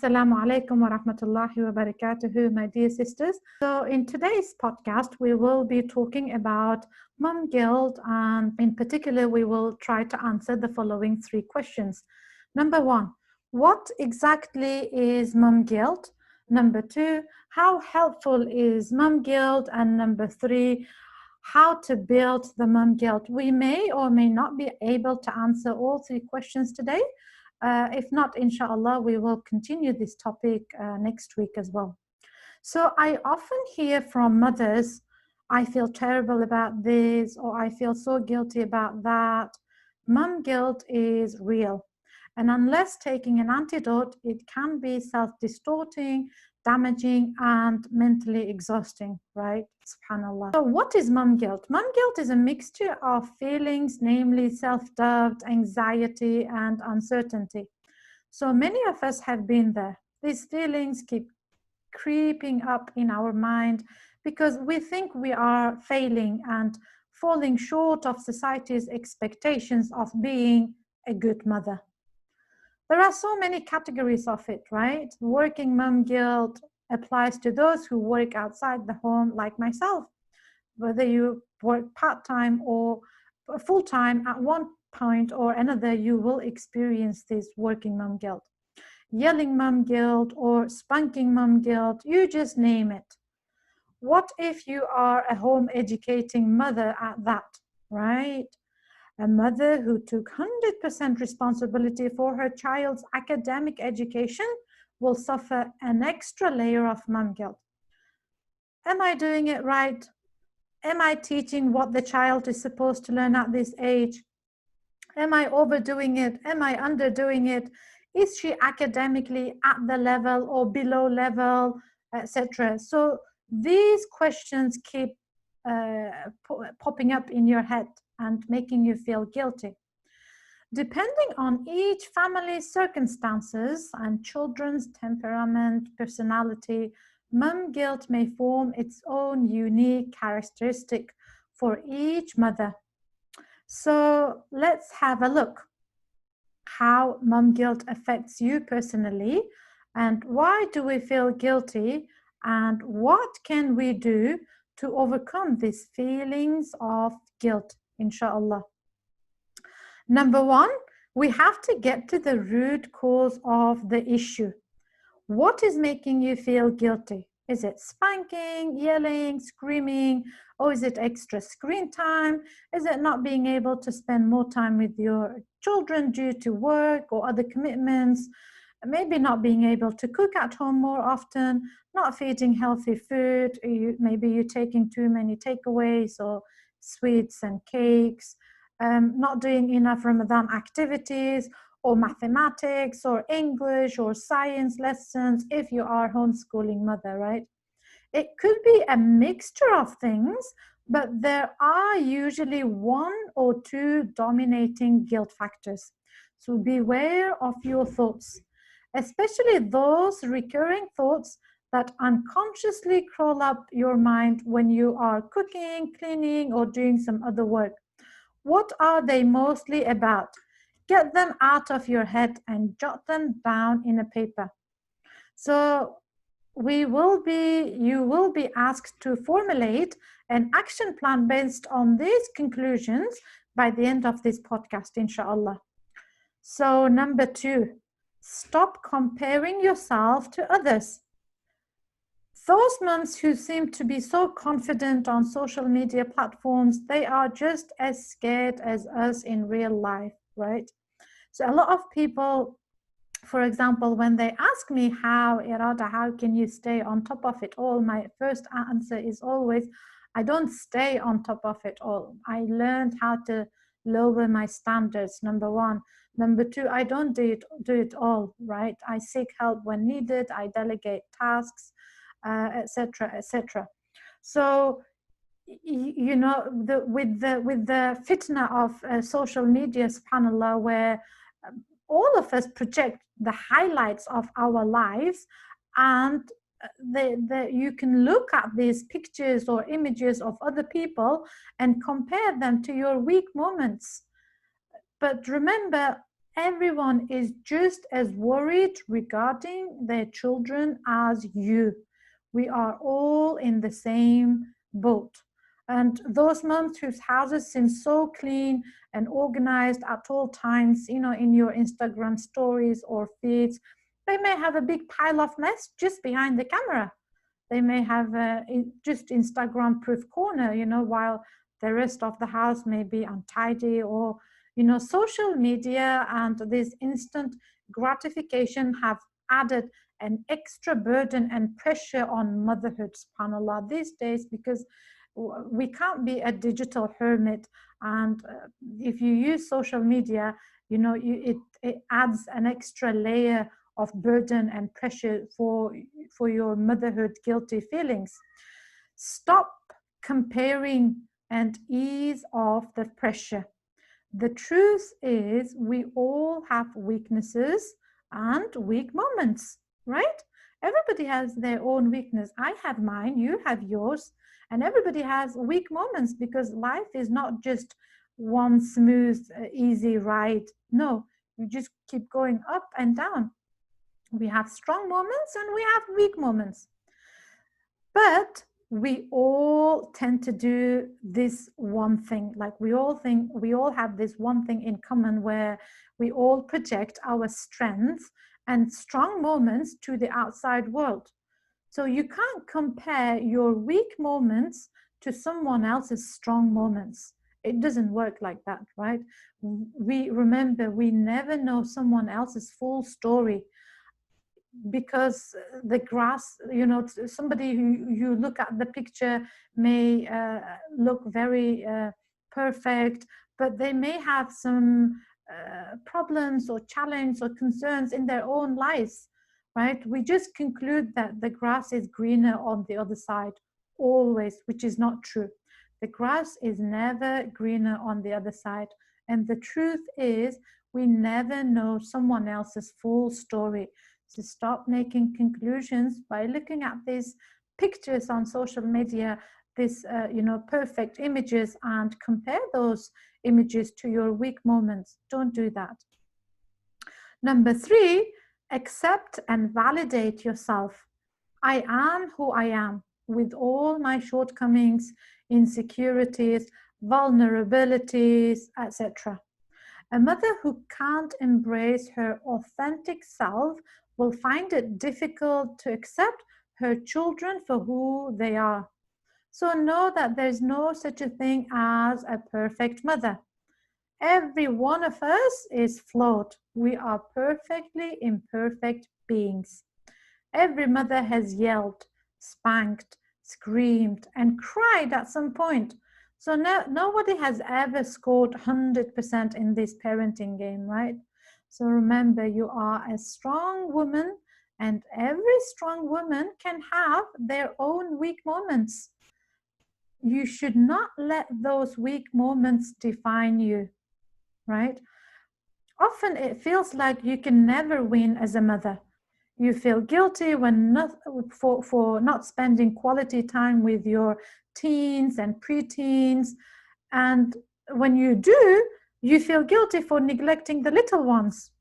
Assalamu alaikum wa rahmatullahi wa barakatuhu, my dear sisters. So in today's podcast, we will be talking about mum guilt, and in particular, we will try to answer the following three questions. Number one, what exactly is mum guilt? Number two, how helpful is mum guilt? And number three, how to build the mum guilt. We may or may not be able to answer all three questions today. If not, inshallah, we will continue this topic next week as well. So I often hear from mothers, I feel terrible about this, or I feel so guilty about that. Mum guilt is real. And unless taking an antidote, it can be self-distorting, damaging, and mentally exhausting, right? SubhanAllah. So what is mum guilt? Mum guilt is a mixture of feelings, namely self-doubt, anxiety, and uncertainty. So many of us have been there. These feelings keep creeping up in our mind because we think we are failing and falling short of society's expectations of being a good mother. There are so many categories of it, right? Working mum guilt applies to those who work outside the home, like myself. Whether you work part-time or full-time, at one point or another, you will experience this working mum guilt. Yelling mum guilt or spanking mum guilt, you just name it. What if you are a home educating mother at that, right? A mother who took 100% responsibility for her child's academic education will suffer an extra layer of mum guilt. Am I doing it right? Am I teaching what the child is supposed to learn at this age? Am I overdoing it? Am I underdoing it? Is she academically at the level or below level, etc.? So these questions keep popping up in your head and making you feel guilty. Depending on each family's circumstances and children's temperament, personality, mum guilt may form its own unique characteristic for each mother. So let's have a look how mum guilt affects you personally, and why do we feel guilty, and what can we do to overcome these feelings of guilt, inshallah. Number one, we have to get to the root cause of the issue. What is making you feel guilty? Is it spanking, yelling, screaming, or is it extra screen time? Is it not being able to spend more time with your children due to work or other commitments? Maybe not being able to cook at home more often, not feeding healthy food, maybe you're taking too many takeaways or sweets and cakes, not doing enough Ramadan activities, or mathematics or English or science lessons if you are homeschooling mother, right? It could be a mixture of things, but there are usually one or two dominating guilt factors. So beware of your thoughts, especially those recurring thoughts that unconsciously crawl up your mind when you are cooking, cleaning, or doing some other work. What are they mostly about? Get them out of your head and jot them down in a paper. So you will be asked to formulate an action plan based on these conclusions by the end of this podcast, inshallah. So number two, stop comparing yourself to others. Those moms who seem to be so confident on social media platforms, they are just as scared as us in real life, right? So a lot of people, for example, when they ask me how can you stay on top of it all, my first answer is always, I don't stay on top of it all. I learned how to lower my standards, number one. Number two, I don't do it all, right? I seek help when needed, I delegate tasks, etc., etc. So you know, with the fitna of social media, subhanallah, where all of us project the highlights of our lives, and you can look at these pictures or images of other people and compare them to your weak moments. But remember, Everyone is just as worried regarding their children as you. We are all in the same boat. And those moms whose houses seem so clean and organized at all times, in your Instagram stories or feeds, they may have a big pile of mess just behind the camera. They may have just Instagram proof corner, while the rest of the house may be untidy. Or social media and this instant gratification have added an extra burden and pressure on motherhood, subhanallah, these days, because we can't be a digital hermit. And if you use social media, it adds an extra layer of burden and pressure for your motherhood guilty feelings. Stop comparing and ease off the pressure. The truth is, we all have weaknesses and weak moments, right? Everybody has their own weakness. I have mine, you have yours, and everybody has weak moments, because life is not just one smooth, easy ride. No, you just keep going up and down. We have strong moments and we have weak moments. But we all tend to do this one thing. Like, we all have this one thing in common, where we all project our strengths and strong moments to the outside world. So you can't compare your weak moments to someone else's strong moments. It doesn't work like that, right? We never know someone else's full story, because the grass, somebody who you look at the picture may look very perfect, but they may have some problems or challenges or concerns in their own lives, right? We just conclude that the grass is greener on the other side always, which is not true. The grass is never greener on the other side. And the truth is, we never know someone else's full story. So stop making conclusions by looking at these pictures on social media, these perfect images, and compare those images to your weak moments. Don't do that. Number 3, accept and validate yourself. I am who I am, with all my shortcomings, insecurities, vulnerabilities, etc. A mother who can't embrace her authentic self will find it difficult to accept her children for who they are. So know that there's no such a thing as a perfect mother. Every one of us is flawed. We are perfectly imperfect beings. Every mother has yelled, spanked, screamed, and cried at some point. So nobody has ever scored 100% in this parenting game, right? So remember, you are a strong woman, and every strong woman can have their own weak moments. You should not let those weak moments define you, right? Often it feels like you can never win as a mother. You feel guilty for not spending quality time with your teens and preteens. And when you do, you feel guilty for neglecting the little ones.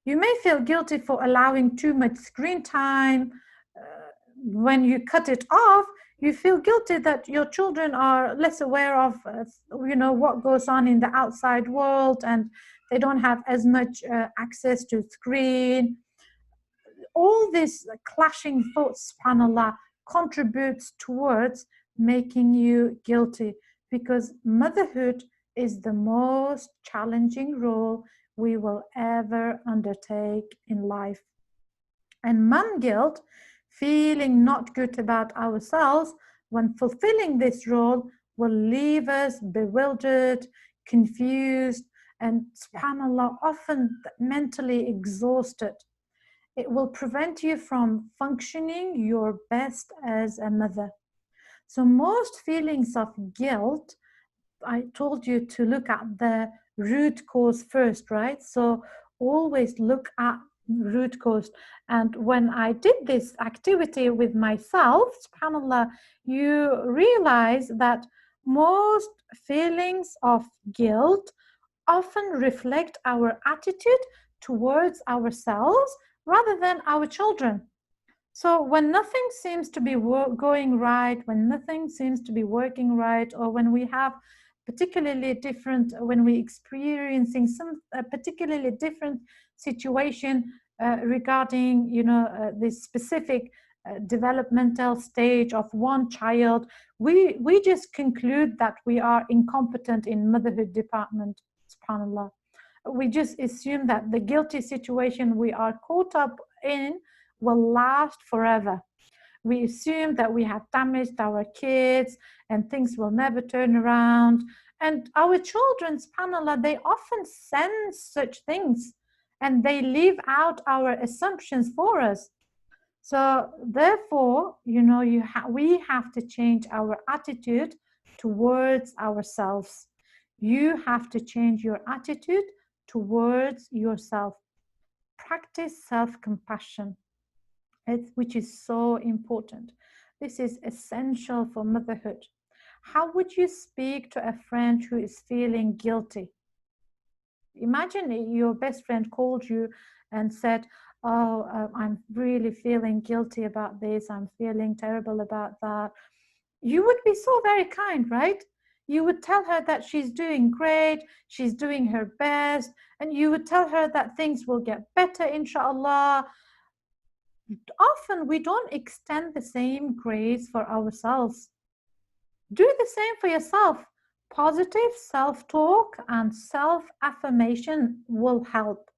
You may feel guilty for allowing too much screen time. When you cut it off, you feel guilty that your children are less aware of what goes on in the outside world, and they don't have as much access to screen. All these clashing thoughts, subhanallah, contributes towards making you guilty, because motherhood is the most challenging role we will ever undertake in life. And mom guilt, feeling not good about ourselves when fulfilling this role, will leave us bewildered, confused, and subhanallah, often mentally exhausted. It will prevent you from functioning your best as a mother. So most feelings of guilt, I told you to look at the root cause first, right? So always look at root cause. And when I did this activity with myself, subhanallah, you realize that most feelings of guilt often reflect our attitude towards ourselves rather than our children. So when nothing seems to be going right, when nothing seems to be working right, or when we have particularly different, when we experiencing some particularly different situation regarding, this specific developmental stage of one child, we just conclude that we are incompetent in motherhood department, subhanallah. We just assume that the guilty situation we are caught up in will last forever. We assume that we have damaged our kids and things will never turn around. And our children, subhanAllah, they often sense such things and they leave out our assumptions for us. So therefore, we have to change our attitude towards ourselves. You have to change your attitude towards yourself. Practice self-compassion, which is so important. This is essential for motherhood. How would you speak to a friend who is feeling guilty? Imagine your best friend called you and said, oh, I'm really feeling guilty about this. I'm feeling terrible about that. You would be so very kind, right? You would tell her that she's doing great, she's doing her best, and you would tell her that things will get better, inshallah. Often we don't extend the same grace for ourselves. Do the same for yourself. Positive self-talk and self-affirmation will help.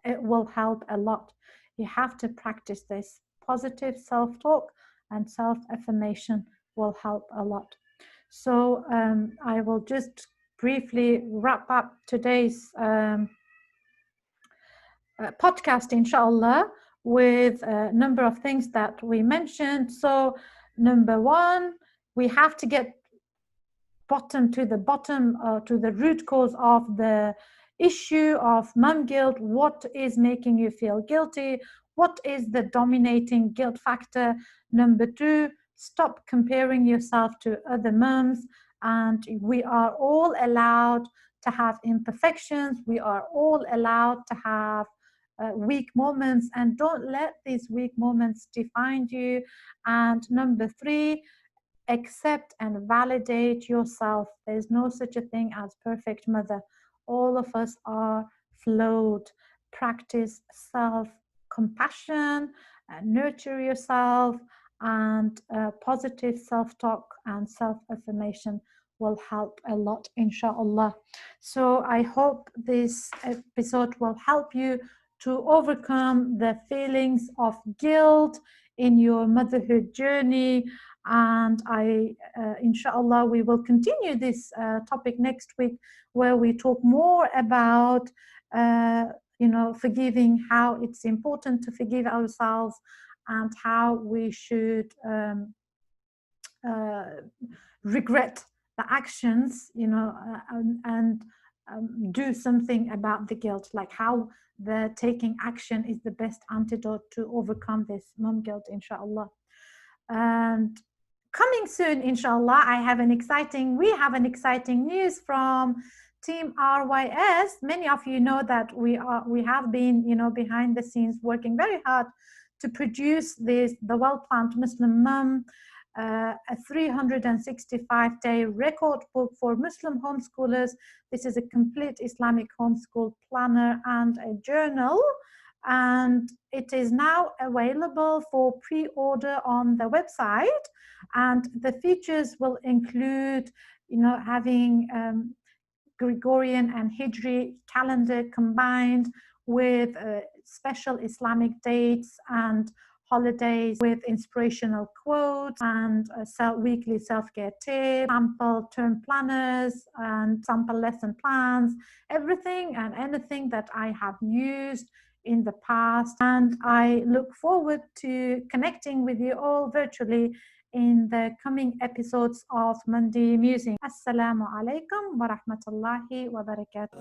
It will help a lot. You have to practice this. Positive self-talk and self-affirmation will help a lot. So I will just briefly wrap up today's podcast, inshallah, with a number of things that we mentioned. So number one, we have to get to the root cause of the issue of mom guilt. What is making you feel guilty? What is the dominating guilt factor? Number two, stop comparing yourself to other moms. And we are all allowed to have imperfections. We are all allowed to have weak moments, and don't let these weak moments define you. And number three, accept and validate yourself. There's no such a thing as perfect mother. All of us are flawed. Practice self-compassion, nurture yourself, and positive self-talk and self-affirmation will help a lot, inshallah. So I hope this episode will help you to overcome the feelings of guilt in your motherhood journey. And inshallah, we will continue this topic next week, where we talk more about forgiving, how it's important to forgive ourselves, and how we should regret the actions, and do something about the guilt, like how the taking action is the best antidote to overcome this mom guilt, inshallah. And coming soon, inshallah, we have an exciting news from Team RYS. Many of you know that we have been, behind the scenes working very hard to produce the Well-Planned Muslim Mom, a 365-day record book for Muslim homeschoolers. This is a complete Islamic homeschool planner and a journal, and it is now available for pre-order on the website. And the features will include, having Gregorian and Hijri calendar combined with special Islamic dates and holidays, with inspirational quotes and weekly self-care tips, sample term planners and sample lesson plans, everything and anything that I have used in the past. And I look forward to connecting with you all virtually in the coming episodes of Monday Musing. Assalamu alaikum wa rahmatullahi wa barakatuh.